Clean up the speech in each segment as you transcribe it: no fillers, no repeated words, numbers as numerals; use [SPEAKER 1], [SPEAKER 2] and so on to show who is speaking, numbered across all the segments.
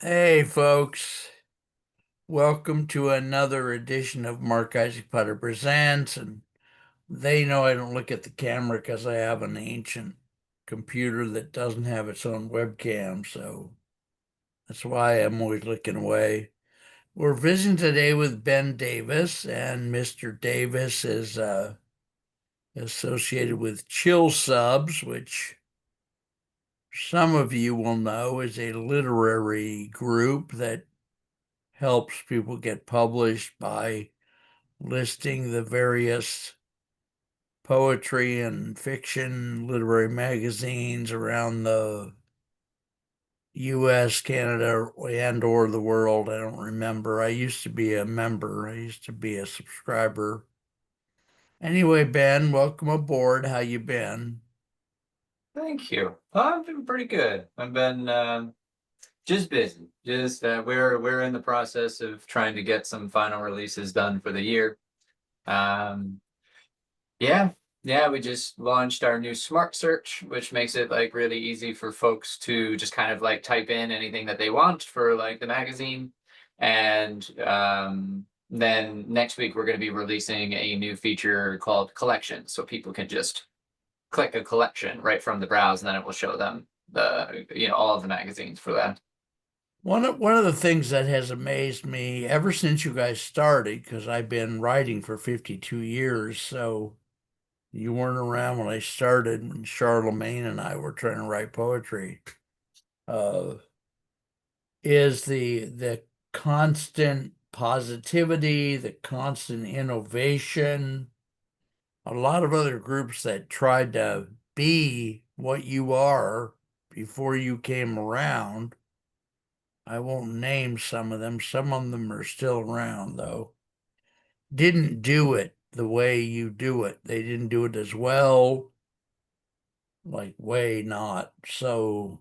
[SPEAKER 1] Hey, folks. Welcome to another edition of Mark Isaac Potter Presents. And they know I don't look at the camera because I have an ancient computer that doesn't have its own webcam. So that's why I'm always looking away. We're visiting today with Ben Davis, and Mr. Davis is associated with Chill Subs, which some of you will know is a literary group that helps people get published by listing the various poetry and fiction literary magazines around the US, Canada, and or the world. I don't remember. I used to be a member. I used to be a subscriber. Anyway, Ben, welcome aboard. How you been?
[SPEAKER 2] Thank you. I've been pretty good. I've been just busy. Just we're in the process of trying to get some final releases done for the year. Um, yeah, yeah. We just launched our new Smart Search, which makes it like really easy for folks to just kind of like type in anything that they want for like the magazine. And then next week we're going to be releasing a new feature called Collections, so people can just click a collection right from the browse, and then it will show them all of the magazines for that.
[SPEAKER 1] One of the things that has amazed me ever since you guys started, because I've been writing for 52 years, so you weren't around when I started, when Charlemagne and I were trying to write poetry. Uh, is the constant positivity, the constant innovation. A lot of other groups that tried to be what you are before you came around. I won't name some of them. Some of them are still around, though. Didn't do it the way you do it. They didn't do it as well, like way not. So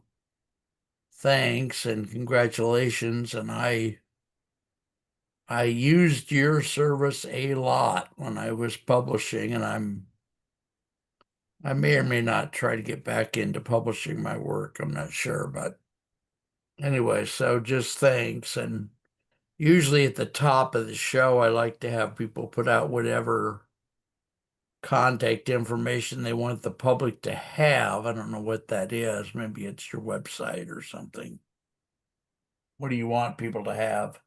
[SPEAKER 1] thanks and congratulations. And I used your service a lot when I was publishing, and I may or may not try to get back into publishing my work. I'm not sure, but anyway, so just thanks. And usually at the top of the show, I like to have people put out whatever contact information they want the public to have. I don't know what that is. Maybe it's your website or something. What do you want people to have?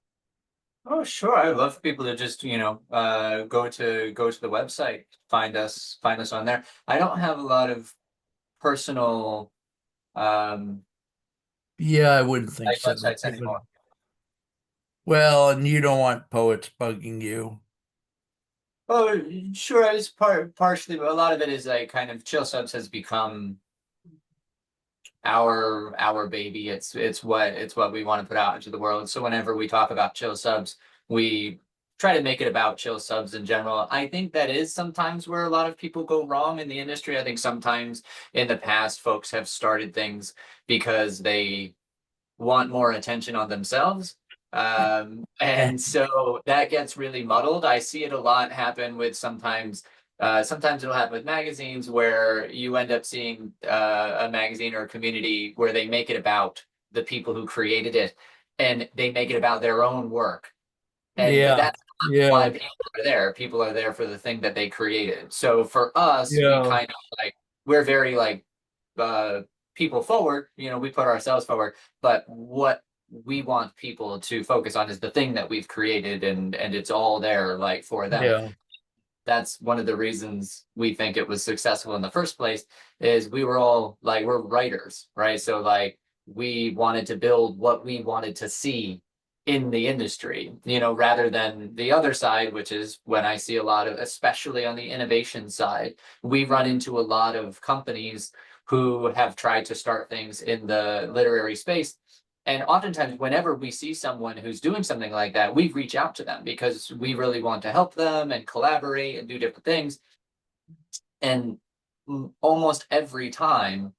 [SPEAKER 2] Oh, sure. I'd love for people to just, go to the website, find us on there. I don't have a lot of personal um
[SPEAKER 1] Yeah, I wouldn't think
[SPEAKER 2] like
[SPEAKER 1] so.
[SPEAKER 2] websites anymore.
[SPEAKER 1] Well, and you don't want poets bugging you.
[SPEAKER 2] Oh, sure. It's partially, but a lot of it is like kind of Chill Subs has become our baby. It's what we want to put out into the world. So whenever we talk about Chill Subs, we try to make it about Chill Subs in general. I think that is sometimes where a lot of people go wrong in the industry. I think sometimes in the past folks have started things because they want more attention on themselves. And so that gets really muddled. I see it a lot happen with sometimes it'll happen with magazines where you end up seeing a magazine or a community where they make it about the people who created it, and they make it about their own work. And but
[SPEAKER 1] Yeah,
[SPEAKER 2] that's not why
[SPEAKER 1] yeah,
[SPEAKER 2] people are there. People are there for the thing that they created. So for us, we
[SPEAKER 1] yeah,
[SPEAKER 2] kind of like we're very like uh people forward, we put ourselves forward, but what we want people to focus on is the thing that we've created, and it's all there like for them.
[SPEAKER 1] yeah,
[SPEAKER 2] That's one of the reasons we think it was successful in the first place, is we were all like, we're writers, right? So like we wanted to build what we wanted to see in the industry, rather than the other side, which is when I see a lot of, especially on the innovation side, we run into a lot of companies who have tried to start things in the literary space. And oftentimes, whenever we see someone who's doing something like that, we reach out to them because we really want to help them and collaborate and do different things. And almost every time,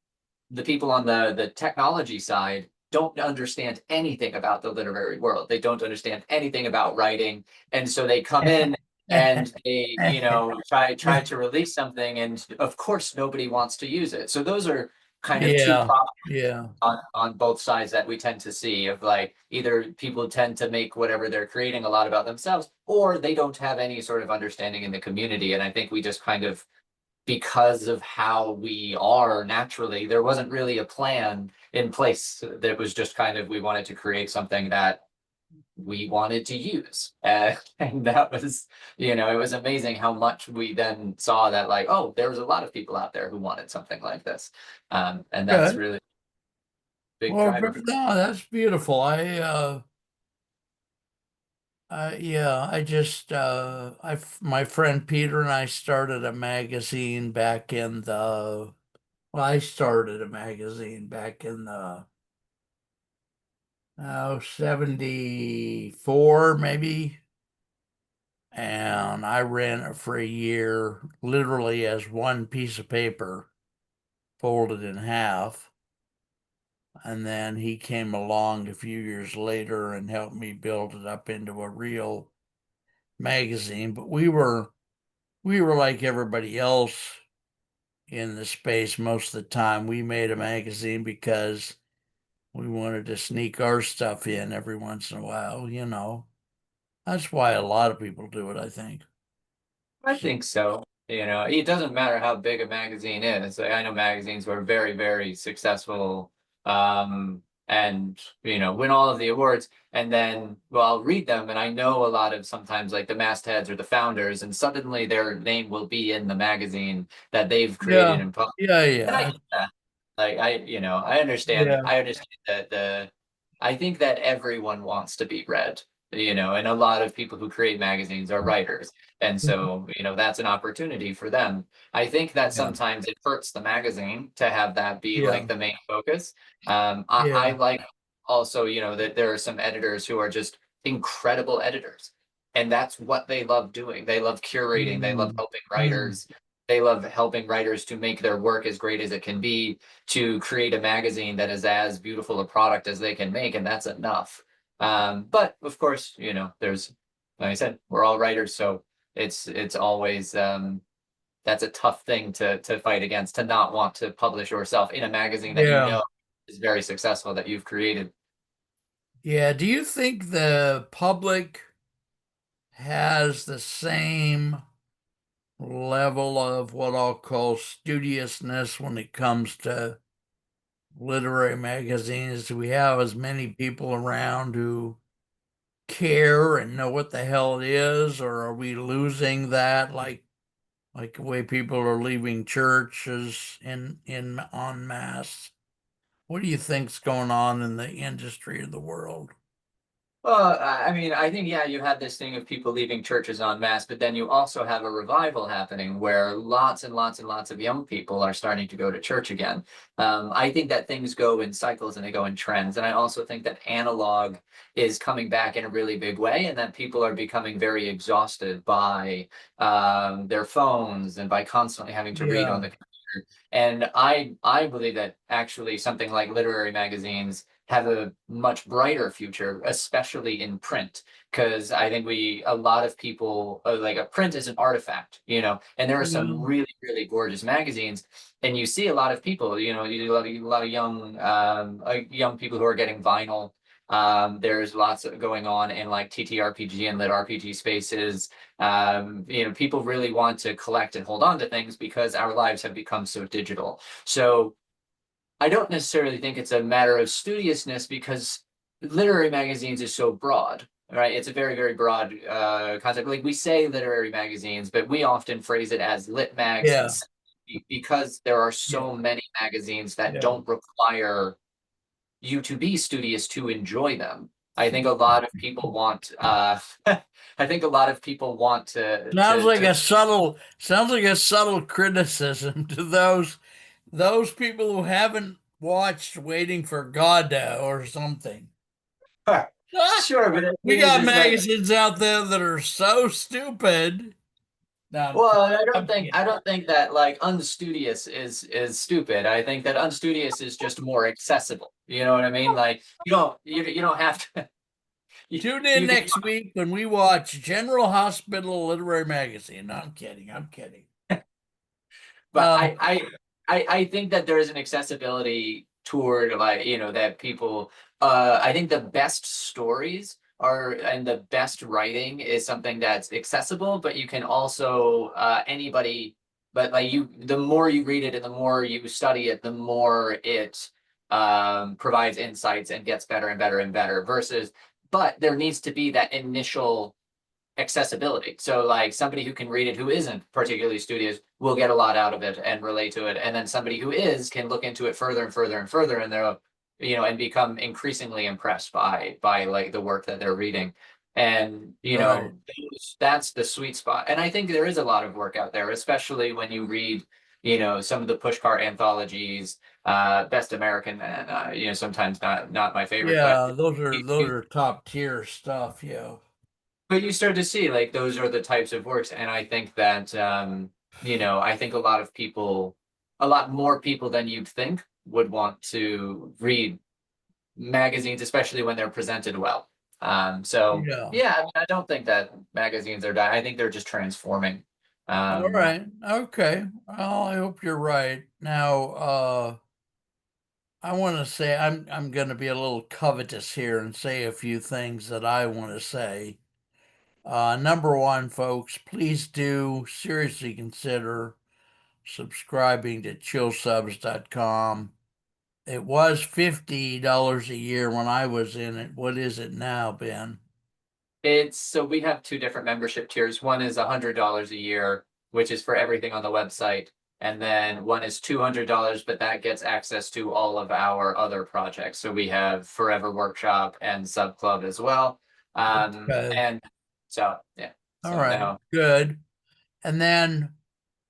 [SPEAKER 2] the people on the technology side don't understand anything about the literary world. They don't understand anything about writing, and so they come in and they, try to release something, and of course nobody wants to use it. So those are kind of two
[SPEAKER 1] Yeah.
[SPEAKER 2] problems
[SPEAKER 1] Yeah.
[SPEAKER 2] on both sides that we tend to see of like either people tend to make whatever they're creating a lot about themselves, or they don't have any sort of understanding in the community. And I think we just kind of, because of how we are naturally, there wasn't really a plan in place. That was just kind of, we wanted to create something that we wanted to use. And that was, it was amazing how much we then saw that, like, oh, there was a lot of people out there who wanted something like this. And that's
[SPEAKER 1] Good.
[SPEAKER 2] really a big
[SPEAKER 1] Well,
[SPEAKER 2] driver for.
[SPEAKER 1] no, that's beautiful. Yeah, my friend Peter and I started a magazine back in well, I started a magazine back in the, 74 maybe. And I ran it for a year, literally as one piece of paper folded in half. And then he came along a few years later and helped me build it up into a real magazine. But we were like everybody else in the space most of the time. We made a magazine because we wanted to sneak our stuff in every once in a while. That's why a lot of people do it, I think.
[SPEAKER 2] I think so. It doesn't matter how big a magazine is. Like, I know magazines were very, very successful, and win all of the awards. And then, well, I'll read them, and I know a lot of sometimes like the mastheads or the founders, and suddenly their name will be in the magazine that they've created
[SPEAKER 1] Yeah,
[SPEAKER 2] and published.
[SPEAKER 1] yeah,
[SPEAKER 2] And I
[SPEAKER 1] yeah,
[SPEAKER 2] get that. Like I understand.
[SPEAKER 1] yeah.
[SPEAKER 2] I understand that I think that everyone wants to be read. And a lot of people who create magazines are writers. And so, that's an opportunity for them. I think that
[SPEAKER 1] Yeah,
[SPEAKER 2] sometimes it hurts the magazine to have that be like
[SPEAKER 1] yeah,
[SPEAKER 2] the main focus. I
[SPEAKER 1] yeah.
[SPEAKER 2] like also, that there are some editors who are just incredible editors. And that's what they love doing. They love curating, they love
[SPEAKER 1] Mm,
[SPEAKER 2] helping
[SPEAKER 1] mm.
[SPEAKER 2] writers. They love helping writers to make their work as great as it can be, to create a magazine that is as beautiful a product as they can make, and that's enough. But of course, there's, like I said, we're all writers, so it's always that's a tough thing to fight against, to not want to publish yourself in a magazine that
[SPEAKER 1] Yeah,
[SPEAKER 2] is very successful, that you've created.
[SPEAKER 1] yeah. Do you think the public has the same level of what I'll call studiousness when it comes to literary magazines? Do we have as many people around who care and know what the hell it is, or are we losing that like the way people are leaving churches in en masse? What do you think's going on in the industry of the world?
[SPEAKER 2] Well, I mean, I think, yeah, you have this thing of people leaving churches en masse, but then you also have a revival happening where lots and lots and lots of young people are starting to go to church again. I think that things go in cycles and they go in trends. And I also think that analog is coming back in a really big way, and that people are becoming very exhausted by their phones and by constantly having to read on
[SPEAKER 1] Yeah.
[SPEAKER 2] the computer. And I believe that actually something like literary magazines have a much brighter future, especially in print, because I think a lot of people, like, a print is an artifact, and there are some
[SPEAKER 1] Yeah.
[SPEAKER 2] really, really gorgeous magazines, and you see a lot of people, a lot of young people who are getting vinyl. There's lots going on in like TTRPG and lit RPG spaces. People really want to collect and hold on to things because our lives have become so digital. So I don't necessarily think it's a matter of studiousness, because literary magazines is so broad, right? It's a very, very broad concept. Like, we say literary magazines, but we often phrase it as lit mags,
[SPEAKER 1] Yeah.
[SPEAKER 2] because there are
[SPEAKER 1] Yeah.
[SPEAKER 2] so many magazines that
[SPEAKER 1] Yeah.
[SPEAKER 2] don't require you to be studious to enjoy them. I think a lot of people want I think a lot of people want
[SPEAKER 1] Sounds like a subtle criticism to those people who haven't watched Waiting for Godot or something.
[SPEAKER 2] sure, but the
[SPEAKER 1] We
[SPEAKER 2] thing is,
[SPEAKER 1] got
[SPEAKER 2] is like,
[SPEAKER 1] magazines out there that are so stupid. No, I'm
[SPEAKER 2] well,
[SPEAKER 1] kidding.
[SPEAKER 2] I don't
[SPEAKER 1] I'm
[SPEAKER 2] think I
[SPEAKER 1] kidding.
[SPEAKER 2] don't think that like unstudious is stupid. I think that unstudious is just more accessible. You know what I mean? Like, you don't have to you,
[SPEAKER 1] Tune in
[SPEAKER 2] you can.
[SPEAKER 1] next week when we watch General Hospital Literary Magazine. No, I'm kidding. I'm kidding.
[SPEAKER 2] But
[SPEAKER 1] Uh,
[SPEAKER 2] I I think that there is an accessibility toward like, that people, I think the best stories are and the best writing is something that's accessible, but you can also anybody, but like the more you read it and the more you study it, the more it provides insights and gets better and better and better versus, but there needs to be that initial accessibility. So like somebody who can read it who isn't particularly studious will get a lot out of it and relate to it. And then somebody who is can look into it further and further and further and they'll, and become increasingly impressed by like the work that they're reading. And
[SPEAKER 1] Right.
[SPEAKER 2] that's the sweet spot. And I think there is a lot of work out there, especially when you read, some of the pushcart anthologies, Best American, and sometimes not my favorite, but
[SPEAKER 1] Yeah, those are
[SPEAKER 2] you,
[SPEAKER 1] those
[SPEAKER 2] you
[SPEAKER 1] are top tier stuff. Yeah.
[SPEAKER 2] but you start to see like those are the types of works, and I think that I think a lot of people, a lot more people than you'd think would want to read magazines, especially when they're presented well. So
[SPEAKER 1] Yeah.
[SPEAKER 2] yeah, I mean, I don't think that magazines are dying. I think they're just transforming.
[SPEAKER 1] All
[SPEAKER 2] Um,
[SPEAKER 1] right. Okay. Well, I hope you're right. Now, I want to say I'm going to be a little covetous here and say a few things that I want to say. Number one, folks, please do seriously consider subscribing to chillsubs.com. It was $50 a year when I was in it. What is it now, Ben?
[SPEAKER 2] it's so we have two different membership tiers. One is $100 a year, which is for everything on the website. And then one is $200, but that gets access to all of our other projects. So we have Forever Workshop and Sub Club as well.
[SPEAKER 1] Okay.
[SPEAKER 2] And so yeah,
[SPEAKER 1] All
[SPEAKER 2] so
[SPEAKER 1] right.
[SPEAKER 2] no,
[SPEAKER 1] Good. And then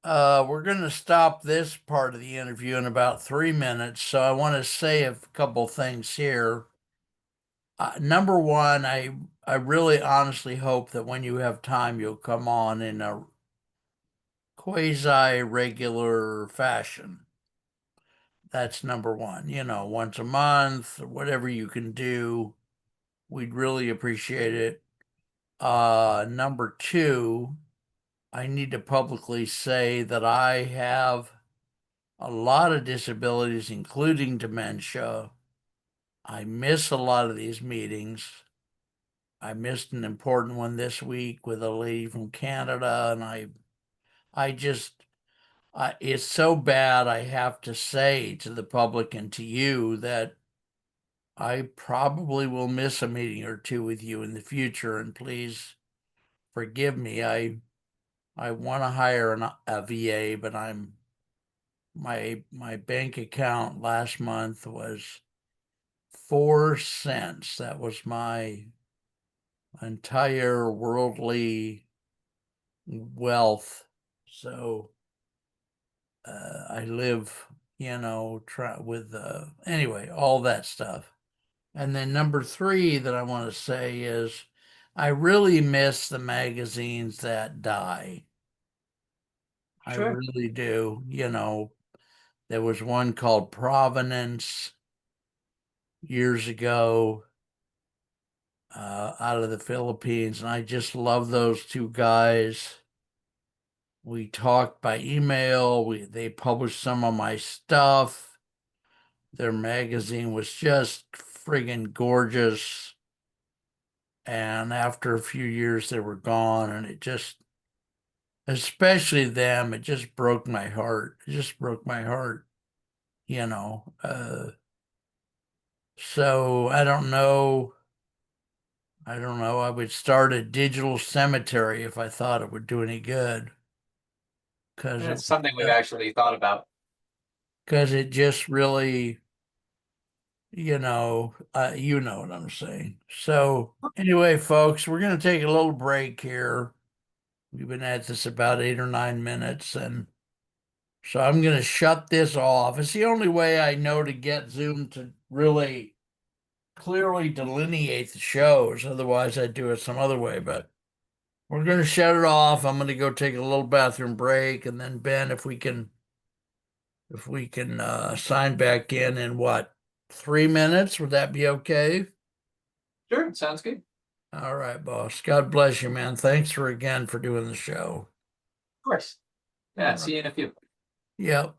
[SPEAKER 1] we're going to stop this part of the interview in about 3 minutes. So I want to say a couple things here. Number one, I really honestly hope that when you have time, you'll come on in a quasi regular fashion. That's number one. Once a month, whatever you can do, we'd really appreciate it. Number two, I need to publicly say that I have a lot of disabilities, including dementia. I miss a lot of these meetings. I missed an important one this week with a lady from Canada, and I just, it's so bad. I have to say to the public and to you that I probably will miss a meeting or two with you in the future, and please forgive me. I want to hire a VA, but my bank account last month was 4 cents. That was my entire worldly wealth. So I live, try with anyway, all that stuff. And then number three that I want to say is I really miss the magazines that die. I
[SPEAKER 2] sure.
[SPEAKER 1] really do. There was one called Provenance years ago out of the Philippines, and I just love those two guys. We talked by email. They published some of my stuff. Their magazine was just friggin' gorgeous. And after a few years, they were gone, and it just, especially them, it just broke my heart. It just broke my heart, you know. So I don't know. I don't know. I would start a digital cemetery if I thought it would do any good, because it
[SPEAKER 2] It's something we've actually thought about.
[SPEAKER 1] because it just really, you know what I'm saying. So anyway, folks, we're gonna take a little break here. We've been at this about 8 or 9 minutes, and so I'm gonna shut this off. It's the only way I know to get Zoom to really clearly delineate the shows. Otherwise, I'd do it some other way, but. We're gonna shut it off. I'm gonna go take a little bathroom break, and then Ben, if we can sign back in what, 3 minutes, would that be okay?
[SPEAKER 2] Sure, sounds good. Of
[SPEAKER 1] All right, boss. God bless you, man. Thanks for again for doing the show.
[SPEAKER 2] course.
[SPEAKER 1] All
[SPEAKER 2] Yeah,
[SPEAKER 1] right.
[SPEAKER 2] see you in a few.
[SPEAKER 1] Yep.